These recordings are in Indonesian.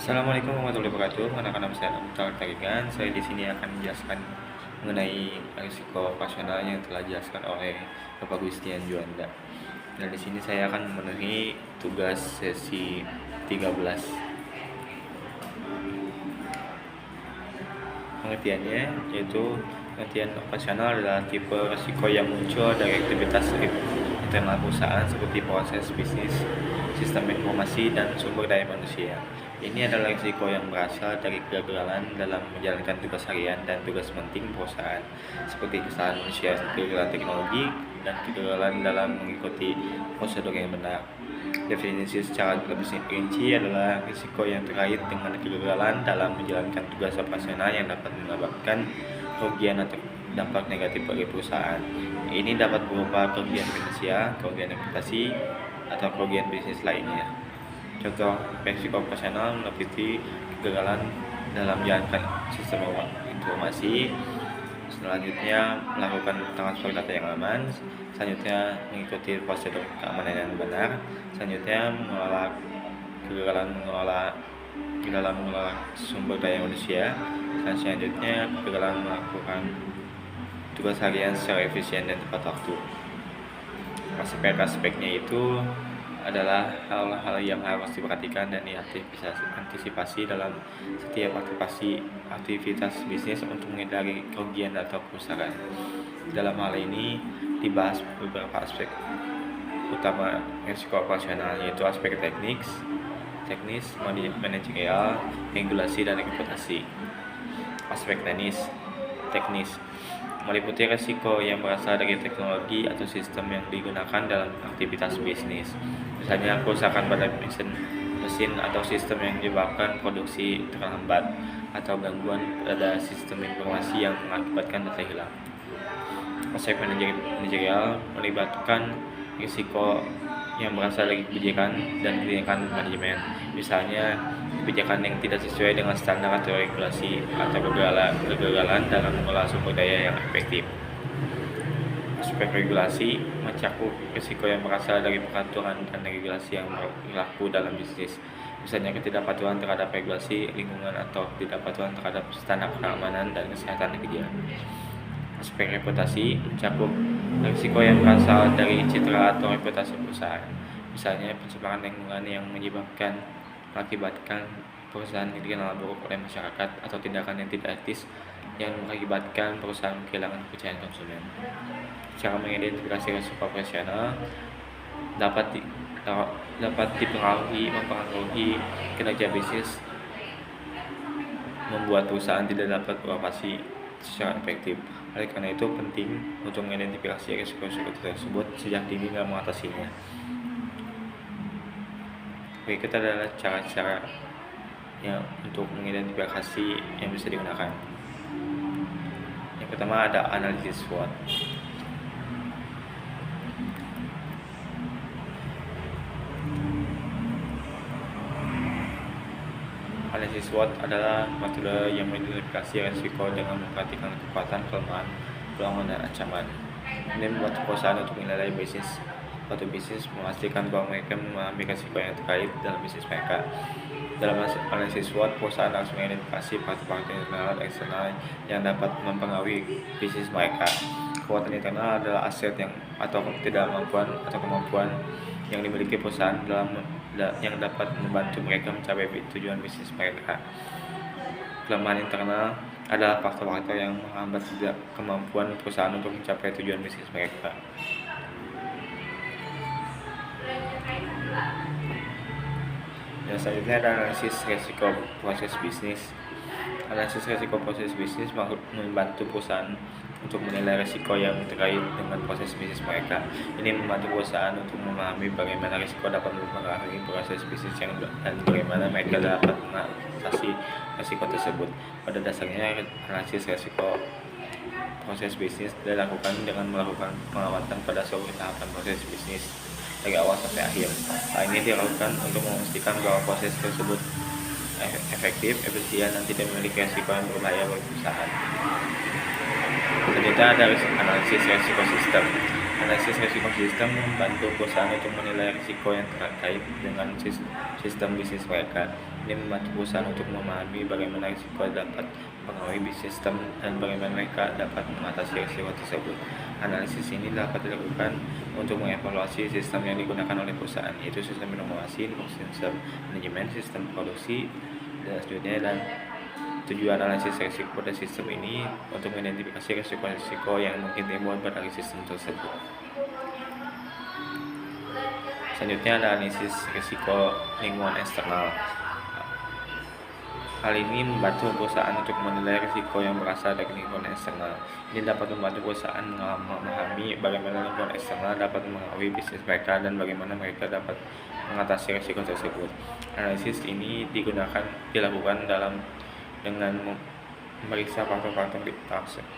Assalamualaikum warahmatullahi wabarakatuh. Anak-anak saya Mutar Tarigan. Saya di sini akan menjelaskan mengenai risiko operasional yang telah dijelaskan oleh Bapak Gustian Juanda. Dan di sini saya akan memenuhi tugas sesi 13. Pengertiannya yaitu pengertian operasional adalah tipe risiko yang muncul dari aktivitas internal perusahaan seperti proses bisnis, sistem informasi, dan sumber daya manusia. Ini adalah risiko yang berasal dari kegagalan dalam menjalankan tugas harian dan tugas penting perusahaan, seperti kesalahan manusia, kegagalan teknologi, dan kegagalan dalam mengikuti prosedur yang benar. Definisi secara lebih rinci adalah risiko yang terkait dengan kegagalan dalam menjalankan tugas operasional yang dapat menyebabkan kerugian atau dampak negatif bagi perusahaan. Ini dapat berupa kerugian finansial, kerugian reputasi, atau kerugian bisnis lainnya. Contoh risiko operasional meliputi kegagalan dalam menjalankan sistem informasi, selanjutnya melakukan transfer data yang aman, selanjutnya mengikuti prosedur keamanan yang benar, selanjutnya kegagalan mengelola sumber daya manusia, dan selanjutnya kegagalan melakukan tugas harian secara efisien dan tepat waktu. Aspek-aspeknya itu adalah hal-hal yang harus diperhatikan dan diantisipasi dalam setiap aktivitas bisnis untuk menghindari kerugian atau kerusakan. Dalam hal ini dibahas beberapa aspek utama risiko operasional, yaitu aspek teknis, manajerial, regulasi, dan reputasi. Aspek teknis meliputi risiko yang berasal dari teknologi atau sistem yang digunakan dalam aktivitas bisnis. Misalnya kerusakan pada mesin atau sistem yang menyebabkan produksi terhambat, atau gangguan pada sistem informasi yang mengakibatkan data hilang. Aspek manajerial melibatkan risiko yang berasal dari kebijakan dan kebijakan manajemen. Misalnya kebijakan yang tidak sesuai dengan standar atau regulasi, atau kegagalan dalam mengelola sumber daya yang efektif. Aspek regulasi mencakup risiko yang berasal dari peraturan dan regulasi yang berlaku dalam bisnis, misalnya ketidakpatuhan terhadap regulasi lingkungan atau ketidakpatuhan terhadap standar keamanan dan kesehatan kerja. Aspek reputasi mencakup risiko yang berasal dari citra atau reputasi perusahaan, misalnya pencemaran lingkungan yang mengakibatkan perusahaan dikenal buruk oleh masyarakat, atau tindakan yang tidak etis yang mengakibatkan perusahaan kehilangan kepercayaan konsumen. Cara mengidentifikasi risiko operasional dapat mempengaruhi kinerja bisnis, membuat perusahaan tidak dapat beroperasi secara efektif. Oleh karena itu penting untuk mengidentifikasi risiko-risiko tersebut sejak dini dan mengatasinya. Berikut adalah cara-cara untuk mengidentifikasi yang bisa digunakan. Yang pertama ada analisis SWOT. Analisis SWOT adalah metode yang mengidentifikasi risiko dengan memperhatikan kekuatan, kelemahan, peluang, dan ancaman. Ini membuat perusahaan untuk menilai suatu bisnis, memastikan bahwa mereka memahami risiko yang terkait dalam bisnis mereka. Dalam analisis SWOT, perusahaan harus mengidentifikasi faktor-faktor internal dan eksternal yang dapat mempengaruhi bisnis mereka. Kekuatan internal adalah aset atau kemampuan yang dimiliki perusahaan yang dapat membantu mereka mencapai tujuan bisnis mereka. Kelemahan internal adalah faktor-faktor yang menghambat kemampuan perusahaan untuk mencapai tujuan bisnis mereka. Dan selanjutnya ada analisis risiko proses bisnis. Analisis risiko proses bisnis membantu perusahaan untuk menilai risiko yang terkait dengan proses bisnis mereka. Ini membantu perusahaan untuk memahami bagaimana risiko dapat mempengaruhi proses bisnis dan bagaimana mereka dapat mengatasi risiko tersebut. Pada dasarnya, analisis risiko proses bisnis dilakukan dengan melakukan pengamatan pada seluruh tahapan proses bisnis dari awal sampai akhir. Hal ini dilakukan untuk memastikan bahwa proses tersebut efektif, efisien, dan tidak memiliki risiko yang berbahaya bagi perusahaan. Selanjutnya ada analisis risiko sistem. Analisis risiko sistem membantu perusahaan untuk menilai risiko yang terkait dengan sistem bisnis mereka. Ini membantu perusahaan untuk memahami bagaimana risiko dapat mempengaruhi bisnis sistem dan bagaimana mereka dapat mengatasi risiko tersebut. Analisis ini dapat dilakukan untuk mengevaluasi sistem yang digunakan oleh perusahaan, yaitu sistem inovasi, sistem manajemen, sistem produksi, dan seterusnya. Dan tujuan analisis risiko pada sistem ini untuk mengidentifikasi risiko-risiko yang mungkin timbul pada sistem tersebut. Selanjutnya, analisis risiko lingkungan eksternal. Hal ini membantu perusahaan untuk menilai risiko yang berasal dari lingkungan eksternal. Ini dapat membantu perusahaan memahami bagaimana lingkungan eksternal dapat mengaruhi bisnis mereka dan bagaimana mereka dapat mengatasi risiko tersebut. Analisis ini dilakukan dengan memeriksa faktor-faktor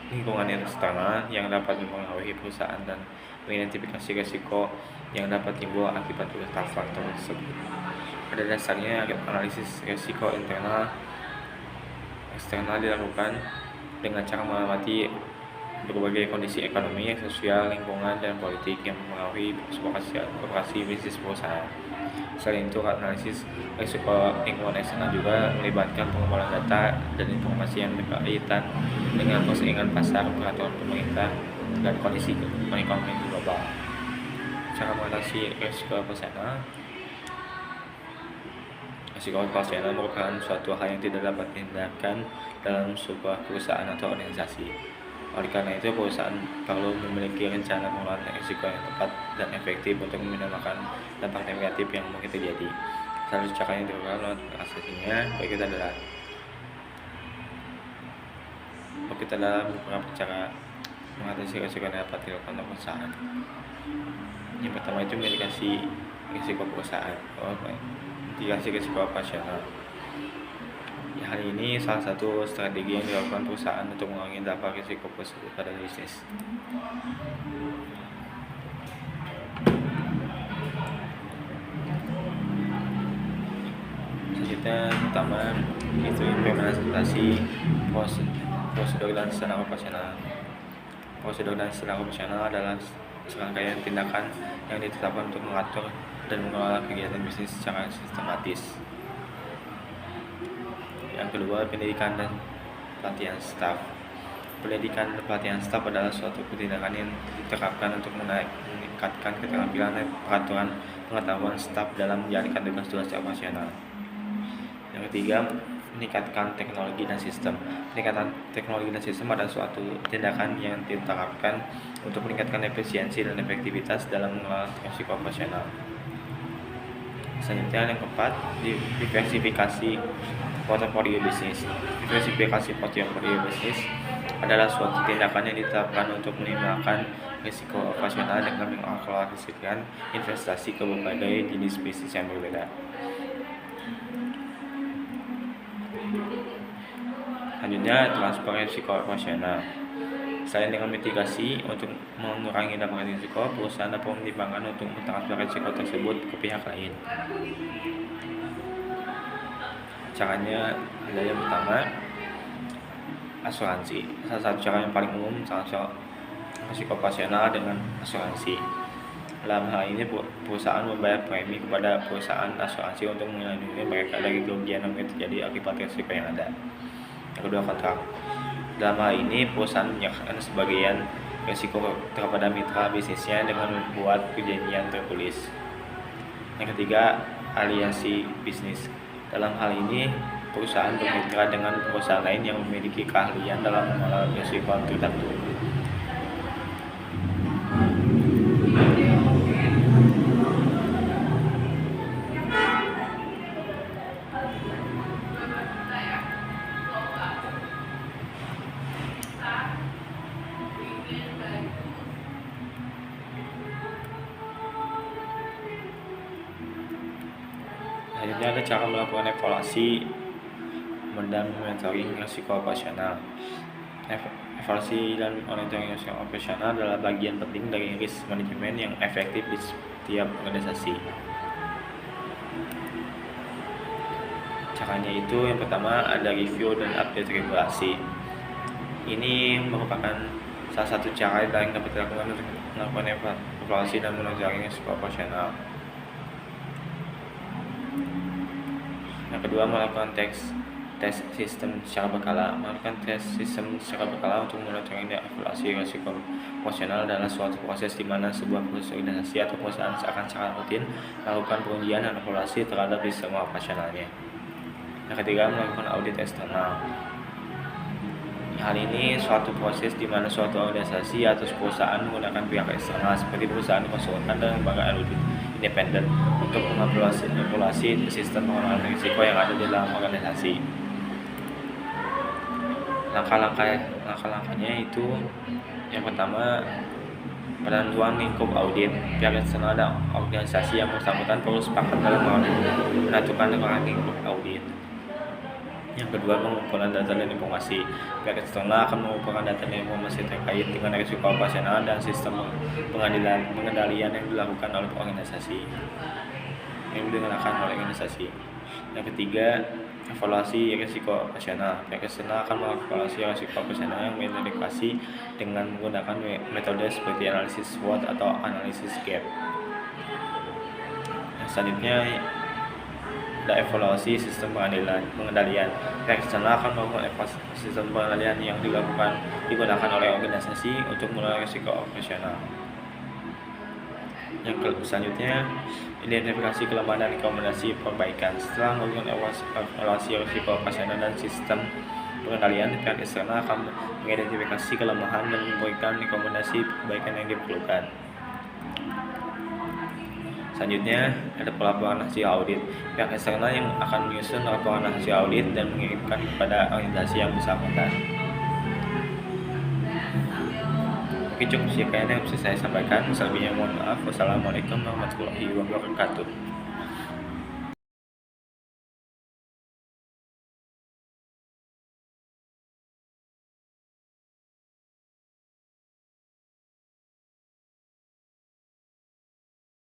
lingkungan eksternal yang dapat mempengaruhi perusahaan dan mengidentifikasi risiko yang dapat timbul akibat faktor tersebut. Pada dasarnya, analisis risiko eksternal dilakukan dengan cara mengamati berbagai kondisi ekonomi, sosial, lingkungan, dan politik yang mempengaruhi operasi bisnis perusahaan. Selain itu, analisis risiko lingkungan eksternal juga melibatkan pengumpulan data dan informasi yang berkaitan dengan persaingan pasar, peraturan pemerintah, dan kondisi ekonomi global. Cara mengatasi risiko operasional. Risiko operasional merupakan suatu hal yang tidak dapat dihindarkan dalam sebuah perusahaan atau organisasi. Oleh karena itu, perusahaan perlu memiliki rencana pengelolaan risiko yang tepat dan efektif untuk meminimalkan dampak negatif yang mungkin terjadi. Salah satu cara yang dilakukan mengatasinya kita dalam beberapa cara mengatasi risiko yang dapat dilakukan oleh perusahaan. Yang pertama itu mitigasi risiko perusahaan, mitigasi risiko operasional. Hal ini salah satu strategi yang dilakukan perusahaan untuk mengurangi dampak risiko tersebut pada bisnis. Selanjutnya, pertama itu implementasi prosedur dan standar operasional. Prosedur dan standar operasional adalah serangkaian tindakan yang ditetapkan untuk mengatur dan mengelola kegiatan bisnis secara sistematis. Yang kedua, pendidikan dan pelatihan staf. Pendidikan dan pelatihan staf adalah suatu tindakan yang diterapkan untuk meningkatkan keterampilan dan pengetahuan staf dalam menjalankan tugas-tugas operasional. Yang ketiga, meningkatkan teknologi dan sistem. Peningkatan teknologi dan sistem adalah suatu tindakan yang diterapkan untuk meningkatkan efisiensi dan efektivitas dalam mengelola risiko operasional. Selanjutnya, yang keempat, diversifikasi portofolio bisnis. Diversifikasi portofolio bisnis adalah suatu tindakan yang ditetapkan untuk meminimalkan risiko operasional dengan mengalokasikan investasi ke berbagai jenis bisnis yang berbeda. Selanjutnya, transfer risiko operasional. Selain dengan mitigasi untuk mengurangi dampak risiko, perusahaan dapat mempertimbangkan untuk mentransfer risiko tersebut ke pihak lain. Caranya ada yang pertama, asuransi. Salah satu cara yang paling umum transfer risiko operasional dengan asuransi. Dalam hal ini, perusahaan membayar premi kepada perusahaan asuransi untuk melindungi mereka dari kerugian yang terjadi akibat risiko yang ada. Yang kedua, kontrak. Dalam hal ini, perusahaan menyerahkan sebagian risiko kepada mitra bisnisnya dengan membuat perjanjian tertulis. Yang ketiga, aliansi bisnis. Dalam hal ini, perusahaan bermitra dengan perusahaan lain yang memiliki keahlian dalam mengelola risiko tertentu. Selanjutnya, ada cara melakukan evaluasi dan monitoring risiko operasional. Evaluasi dan monitoring risiko operasional adalah bagian penting dari risk manajemen yang efektif di setiap organisasi. Caranya itu, yang pertama ada review dan update regulasi. Ini merupakan Salah satu cara yang dapat dilakukan untuk melakukan evaluasi dan menunjukkan risiko operasional. Yang kedua, melakukan tes sistem secara berkala. Melakukan tes sistem secara berkala untuk menunjukkan evaluasi risiko operasional adalah suatu proses di mana sebuah organisasi atau perusahaan akan secara rutin melakukan pengujian dan evaluasi terhadap sistem operasionalnya. Yang ketiga, melakukan audit eksternal. Hal ini suatu proses di mana suatu organisasi atau perusahaan menggunakan pihak eksternal seperti perusahaan konsultan dan lembaga audit independen untuk mengevaluasi sistem pengelolaan risiko yang ada di dalam organisasi. Langkah-langkahnya itu yang pertama, penentuan lingkup audit. Pihak eksternal dan organisasi yang bersangkutan perlu sepakat dalam menentukan lingkup audit. Yang kedua, pengumpulan data dan informasi. Pihak eksternal akan mengumpulkan data dan informasi terkait dengan risiko operasional dan sistem pengendalian yang dilakukan oleh organisasi. Yang ketiga, evaluasi risiko operasional. Pihak eksternal akan mengevaluasi risiko operasional yang mengidentifikasi dengan menggunakan metode seperti analisis SWOT atau analisis gap. Yang selanjutnya ada evaluasi sistem pengendalian. Pihak eksternal akan melakukan evaluasi sistem pengendalian yang digunakan oleh organisasi untuk menilai risiko operasional. Yang selanjutnya, identifikasi kelemahan dan rekomendasi perbaikan. Setelah melakukan evaluasi risiko operasional dan sistem pengendalian, pihak eksternal akan mengidentifikasi kelemahan dan memberikan rekomendasi perbaikan yang diperlukan. Selanjutnya, ada pelaporan hasil audit. Pihak eksternal yang akan menyusun laporan hasil audit dan mengirimkan kepada organisasi yang bersangkutan. Oke, cukup sekian yang bisa saya sampaikan. Selebihnya mohon maaf. Wassalamualaikum warahmatullahi wabarakatuh.